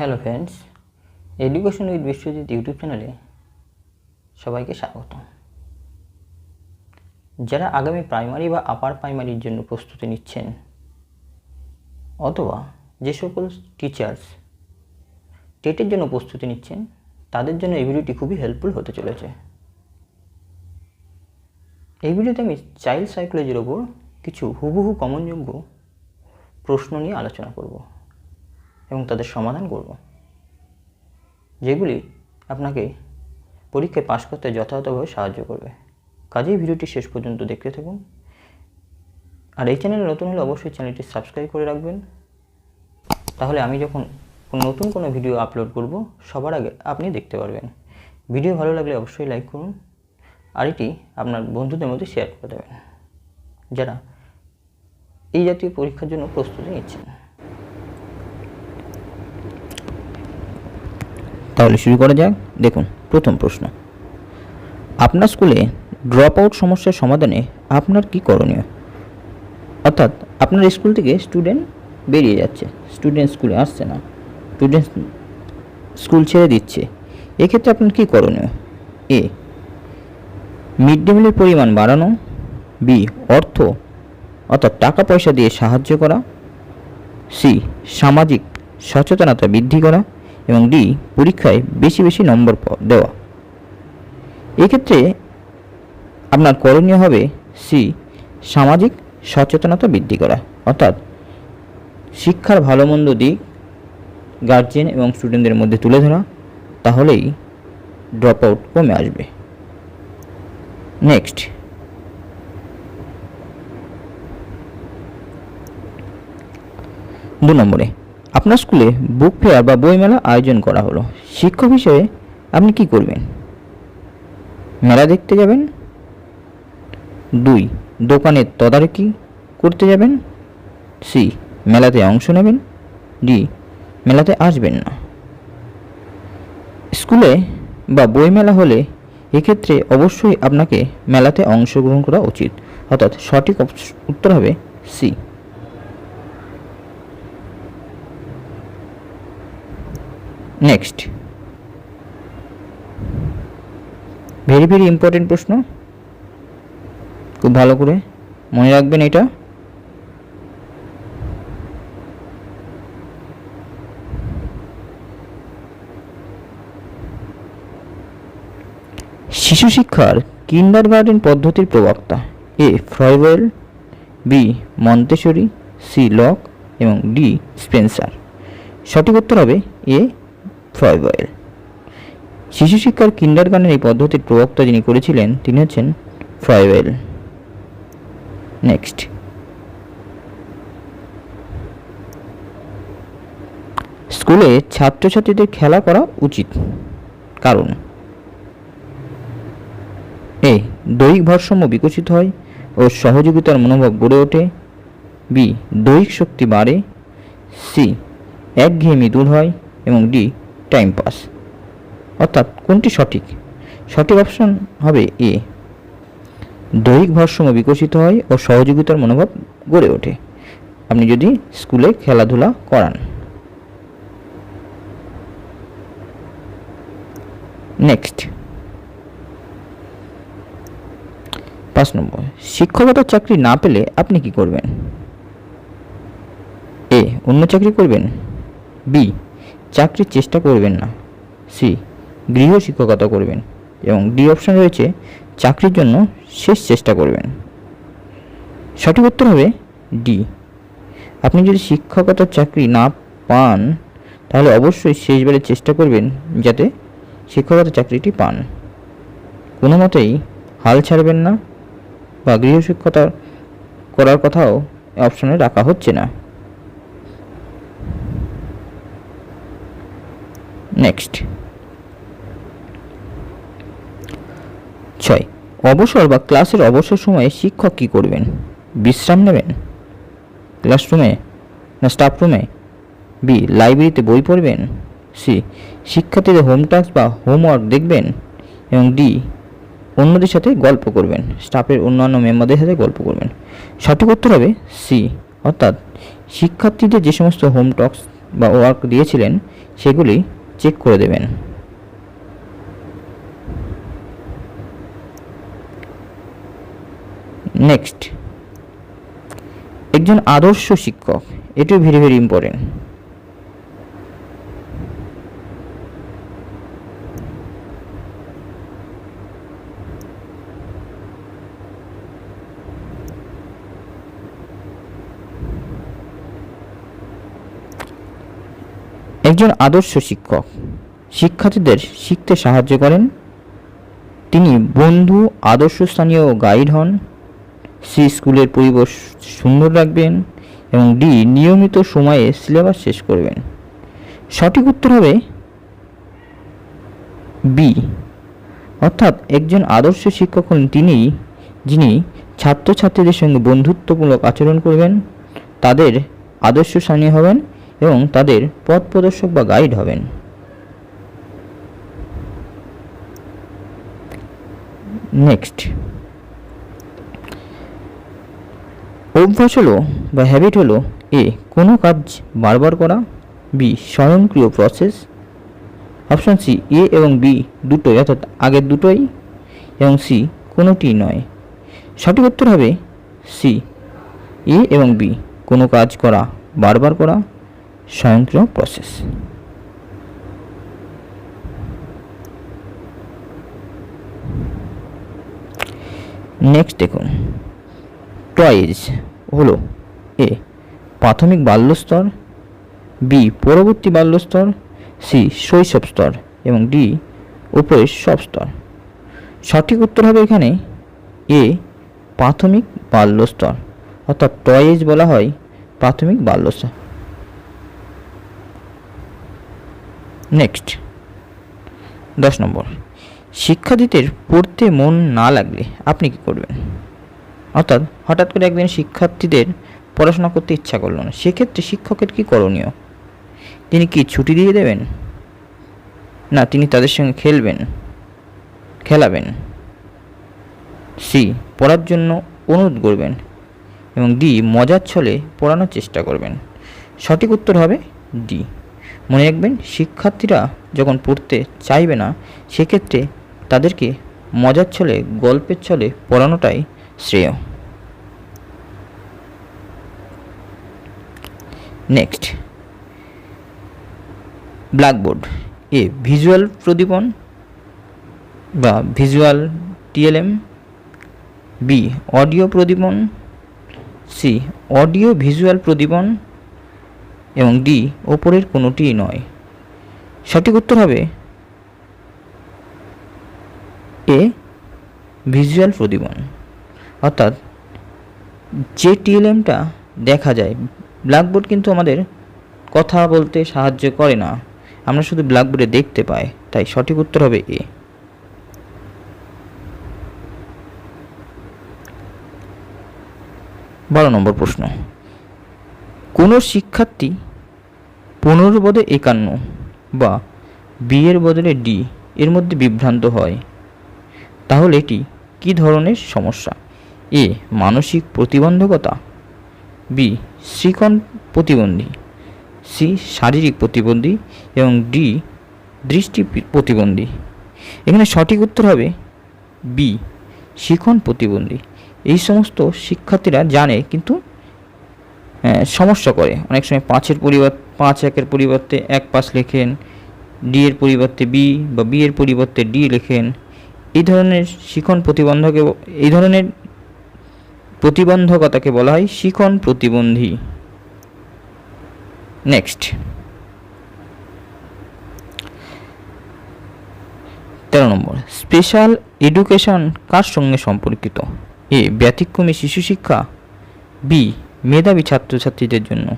Hello friends, education with Biswajit YouTube চ্যানেলে সবাইকে স্বাগত। যারা আগামী প্রাইমারি বা আপার প্রাইমারির জন্য প্রস্তুতি নিচ্ছেন অথবা যে সকল টিচার্স টেটের জন্য প্রস্তুতি নিচ্ছেন তাদের জন্য এই ভিডিওটি খুবই হেল্পফুল হতে চলেছে। এই ভিডিওতে আমি চাইল্ড সাইকোলজির ওপর কিছু হুবহু কমনযোগ্য প্রশ্ন নিয়ে আলোচনা করব এবং তাদের সমাধান করব, যেগুলি আপনাকে পরীক্ষায় পাশ করতে যথাযথভাবে সাহায্য করবে। কাজেই ভিডিওটি শেষ পর্যন্ত দেখতে থাকুন। আর এই চ্যানেলে নতুন হলে অবশ্যই চ্যানেলটি সাবস্ক্রাইব করে রাখবেন, তাহলে আমি যখন নতুন কোনো ভিডিও আপলোড করব সবার আগে আপনি দেখতে পারবেন। ভিডিও ভালো লাগলে অবশ্যই লাইক করুন আর এটি আপনার বন্ধুদের মধ্যে শেয়ার করে দেবেন যারা এই জাতীয় পরীক্ষার জন্য প্রস্তুতি নিচ্ছেন। তাহলে শুরু করা যাক। দেখুন, প্রথম প্রশ্ন, আপনার স্কুলে ড্রপ আউট সমস্যার সমাধানে আপনার কি করণীয়? অর্থাৎ আপনার স্কুল থেকে স্টুডেন্ট বেরিয়ে যাচ্ছে, স্টুডেন্ট স্কুলে আসছে না, স্টুডেন্ট স্কুল ছেড়ে দিচ্ছে, এক্ষেত্রে আপনার কি করণীয়? এ, মিড ডে মিলের পরিমাণ বাড়ানো, বি, অর্থাৎ টাকা পয়সা দিয়ে সাহায্য করা, সি, সামাজিক সচেতনতা বৃদ্ধি করা, এবং ডি, পরীক্ষায় বেশি বেশি নম্বর দেওয়া। এক্ষেত্রে আপনার করণীয় হবে সি, সামাজিক সচেতনতা বৃদ্ধি করা, অর্থাৎ শিক্ষার ভালো মন্দ দিক গার্জেন এবং স্টুডেন্টদের মধ্যে তুলে ধরা, তাহলেই ড্রপ আউট কমে আসবে। নেক্সট, দু নম্বরে, আপনার স্কুলে বুক ফেয়ার বা বইমেলা আয়োজন করা হলো, শিক্ষক হিসেবে আপনি কি করবেন? মেলা দেখতে যাবেন, 2, দোকানের তদারকি করতে যাবেন, সি, মেলাতে অংশ নেবেন, ডি, মেলাতে আসবেন না। স্কুলে বা বইমেলা হলে এক্ষেত্রে অবশ্যই আপনাকে মেলাতে অংশগ্রহণ করা উচিত, অর্থাৎ সঠিক উত্তর হবে C. Next, very very important প্রশ্ন, খুব ভালো করে মনে রাখবেন এটা। শিশু শিক্ষার কিন্ডারগার্টেন পদ্ধতির প্রবক্তা? এ, ফ্রয়েড, বি, মন্তেসরি, সি, লক এবং ডি, স্পেন্সার। সঠিক উত্তর হবে এ, ফ্রয়েড। শিশু শিক্ষার কিন্ডারগার্টেন এই পদ্ধতির প্রবক্তা যিনি করেছিলেন তিনি হচ্ছেন ফ্রয়েড। নেক্সট, স্কুলে ছাত্রছাত্রীদের খেলা করা উচিত, কারণ এ, দৈহিক ভারসাম্য বিকশিত হয় ও সহযোগিতার মনোভাব গড়ে ওঠে, বি, দৈহিক শক্তি বাড়ে, সি, একঘেয়েমি দূর হয় এবং ডি, টাইম পাস। অর্থাৎ কোনটি সঠিক? সঠিক অপশন হবে এ, দৈহিক ভারসাম্য বিকশিত হয় ও সহযোগিতার মনোভাব গড়ে ওঠে আপনি যদি স্কুলে খেলাধুলা করান। নেক্সট, 5 নম্বর, শিক্ষকতার চাকরি না পেলে আপনি কি করবেন? এ, অন্য চাকরি করবেন, বি, চাকরির চেষ্টা করবেন না, সি, গৃহ শিক্ষকতা করবেন এবং ডি অপশন রয়েছে চাকরির জন্য শেষ চেষ্টা করবেন। সঠিক উত্তর হবে ডি। আপনি যদি শিক্ষকতার চাকরি না পান তাহলে অবশ্যই শেষবারের চেষ্টা করবেন যাতে শিক্ষকতার চাকরিটি পান, কোনো মতেই হাল ছাড়বেন না বা গৃহশিক্ষকতা করার কথাও অপশনে রাখা হচ্ছে না। নেক্সট, 6, অবসর বা ক্লাসের অবসর সময়ে শিক্ষক কি করবেন? বিশ্রাম নেবেন ক্লাসরুমে না স্টাফ রুমে, বি, লাইব্রেরিতে বই পড়বেন, সি, শিক্ষার্থীদের হোম টাস্ক বা হোমওয়ার্ক দেখবেন এবং ডি, অন্যদের সাথে গল্প করবেন, স্টাফের অন্যান্য মেম্বারদের সাথে গল্প করবেন। সঠিক উত্তর হবে সি, অর্থাৎ শিক্ষার্থীদের যে সমস্ত হোম টাস্ক বা ওয়ার্ক দিয়েছিলেন সেগুলি চেক করে দেবেন। নেক্সট, একজন আদর্শ শিক্ষক, এটিও ভেরি ভেরি ইম্পর্টেন্ট। একজন আদর্শ শিক্ষক শিক্ষার্থীদের শিখতে সাহায্য করেন। তিনি বন্ধু, আদর্শ স্থানীয় গাইড হন। সি, স্কুলের পরিবেশ সুন্দর রাখবেন। এবং ডি, নিয়মিত সময়ে সিলেবাস শেষ করবেন। সঠিক উত্তর হবে বি, অর্থাৎ একজন আদর্শ শিক্ষক হলেন যিনি ছাত্রছাত্রীদের সঙ্গে বন্ধুত্বমূলক আচরণ করবেন, তাদের আদর্শ স্থানীয় হবেন এবং তাদের পথ প্রদর্শক বা গাইড হবেন। নেক্সট, অভ্যাস হলো বা হ্যাবিট হলো এ, কোনো কাজ বারবার করা। বি, স্বয়ংক্রিয় প্রসেস। অপশন সি, এ এবং বি দুটোই, অর্থাৎ আগের দুটোই। এবং সি, কোনোটি নয়। সঠিক উত্তর হবে সি, এ এবং বি, কোনো কাজ করা, বারবার করা, স্বয়ংক্রিয় প্রসেস। নেক্সট দেখুন, টয়েজ হলো এ, প্রাথমিক বাল্যস্তর। বি, পরবর্তী বাল্যস্তর। সি, শৈশব স্তর। এবং ডি, উপরের সব স্তর। সঠিক উত্তর হবে এখানে এ, প্রাথমিক বাল্যস্তর, অর্থাৎ টয়েজ বলা হয় প্রাথমিক বাল্যস্তর। নেক্সট 10 নম্বর, শিক্ষার্থীদের পড়তে মন না লাগলে আপনি কি করবেন? অর্থাৎ হঠাৎ করে একদিন শিক্ষার্থীদের পড়াশোনা করতে ইচ্ছা করলো না, সেক্ষেত্রে শিক্ষকের কি করণীয়? তিনি কি ছুটি দিয়ে দেবেন, না তিনি তাদের সঙ্গে খেলাবেন? সি, পড়ার জন্য অনুরোধ করবেন। এবং ডি, মজার ছলে পড়ানোর চেষ্টা করবেন। সঠিক উত্তর হবে ডি। মনে রাখবেন, শিক্ষার্থীরা যখন পড়তে চাইবে না সেক্ষেত্রে তাদেরকে মজার ছলে, গল্পের ছলে পড়ানোটাই শ্রেয়। নেক্সট, ব্ল্যাকবোর্ড এ, ভিজুয়াল প্রদীপন বা ভিজুয়াল টিএলএম। বি, অডিও প্রদীপন। সি, অডিও ভিজুয়াল প্রদীপন। এবং ডি, ওপরের কোনোটিই নয়। সঠিক উত্তর হবে এ, ভিজুয়াল প্রদীপন, অর্থাৎ যে টিএলএমটা দেখা যায়। ব্ল্যাকবোর্ড কিন্তু আমাদের কথা বলতে সাহায্য করে না, আমরা শুধু ব্ল্যাকবোর্ডে দেখতে পাই, তাই সঠিক উত্তর হবে এ। বারো নম্বর প্রশ্ন, কোনো শিক্ষার্থী 15 বদলে 51 বা বি এর বদলে ডি এর মধ্যে বিভ্রান্ত হয়, তাহলে এটি কী ধরনের সমস্যা? এ, মানসিক প্রতিবন্ধকতা। বি, শিখন প্রতিবন্ধী। সি, শারীরিক প্রতিবন্ধী। এবং ডি, দৃষ্টি প্রতিবন্ধী। এখানে সঠিক উত্তর হবে বি, শিখন প্রতিবন্ধী। এই সমস্ত শিক্ষার্থীরা জানে কিন্তু সমস্যা করে, অনেক সময় 5-1 পরিবর্তে 1 পাস লেখেন, ডি এর পরিবর্তে বি বা বি এর পরিবর্তে ডি লেখেন। এই ধরনের এই ধরনের প্রতিবন্ধকতাকে বলা হয় শিখন প্রতিবন্ধী। নেক্সট 13 নম্বর, স্পেশাল এডুকেশন কার সঙ্গে সম্পর্কিত? এ, ব্যতিক্রমী শিশু শিক্ষা। বি, মেধাবী ছাত্রছাত্রীদের জন্য।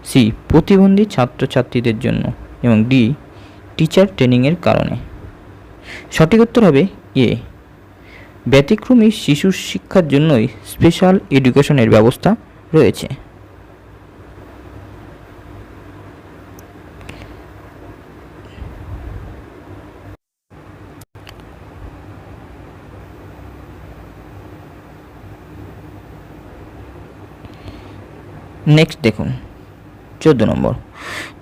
সি, প্রতিবন্ধী ছাত্রছাত্রীদের জন্য। এবং ডি, টিচার ট্রেনিংয়ের কারণে। সঠিক উত্তর হবে এ, ব্যতিক্রমী শিশু শিক্ষার জন্যই স্পেশাল এডুকেশনের ব্যবস্থা রয়েছে। নেক্সট দেখুন, 14 নম্বর,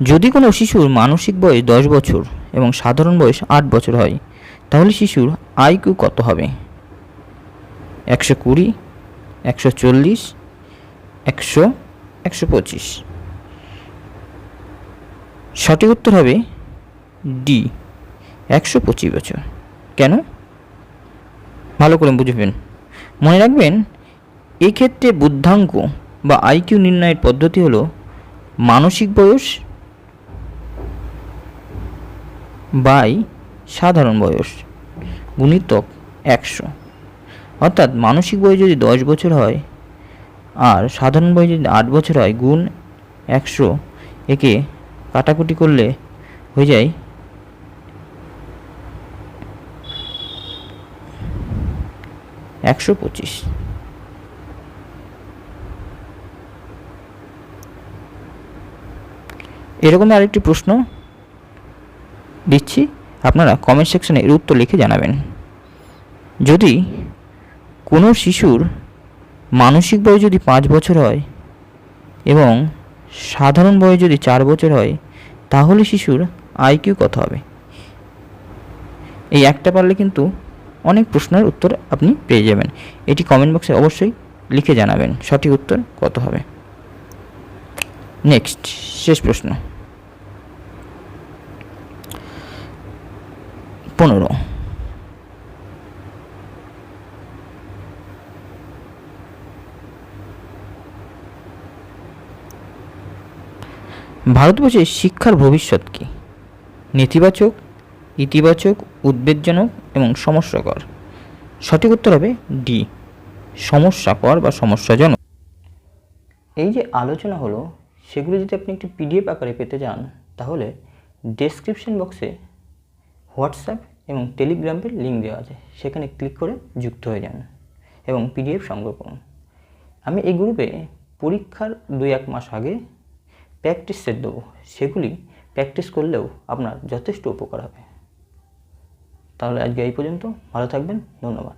যদি কোনো শিশুর মানসিক বয়স 10 বছর এবং সাধারণ বয়স 8 বছর হয় তাহলে শিশুর আইকিউ কত হবে? 120, 140, 100, 125। সঠিক উত্তর হবে ডি, 125 বছর। কেন? ভালো করে বুঝবেন। মনে রাখবেন, এক্ষেত্রে বুদ্ধাঙ্ক বা আইকিউ নির্ণয়ের পদ্ধতি হলো মানসিক বয়স বাই সাধারণ বয়স গুণিতক 100। অর্থাৎ মানসিক বয়স যদি 10 বছর হয় আর সাধারণ বয়স যদি 8 বছর হয় গুণ 100, একে কাটাকুটি করলে হয়ে যায় 125। এরকমই আরেকটি প্রশ্ন দিচ্ছি, আপনারা কমেন্ট সেকশনে এর উত্তর লিখে জানাবেন। যদি কোনো শিশুর মানসিক বয়স যদি 5 বছর হয় এবং সাধারণ বয়স যদি 4 বছর হয় তাহলে শিশুর আইকিউ কত হবে? এই একটা পারলে কিন্তু অনেক প্রশ্নের উত্তর আপনি পেয়ে যাবেন। এটি কমেন্ট বক্সে অবশ্যই লিখে জানাবেন সঠিক উত্তর কত হবে। নেক্সট, শেষ প্রশ্ন 15। ভারতবর্ষের শিক্ষার ভবিষ্যৎ কি? নেতিবাচক, ইতিবাচক, উদ্বেগজনক এবং সমস্যাকর। সঠিক উত্তর হবে ডি, সমস্যাকর বা সমস্যাজনক। এই যে আলোচনা হলো সেগুলো যদি আপনি একটি পিডিএফ আকারে পেতে চান তাহলে ডেসক্রিপশন বক্সে হোয়াটসঅ্যাপ এবং টেলিগ্রামের লিঙ্ক দেওয়া আছে, সেখানে ক্লিক করে যুক্ত হয়ে যান এবং পিডিএফ সংগ্রহ করুন। আমি এই গ্রুপে পরীক্ষার 2-1 মাস আগে প্র্যাকটিস সেট দেবো, সেগুলি প্র্যাকটিস করলেও আপনার যথেষ্ট উপকার হবে। তাহলে আজকে এই পর্যন্ত, ভালো থাকবেন, ধন্যবাদ।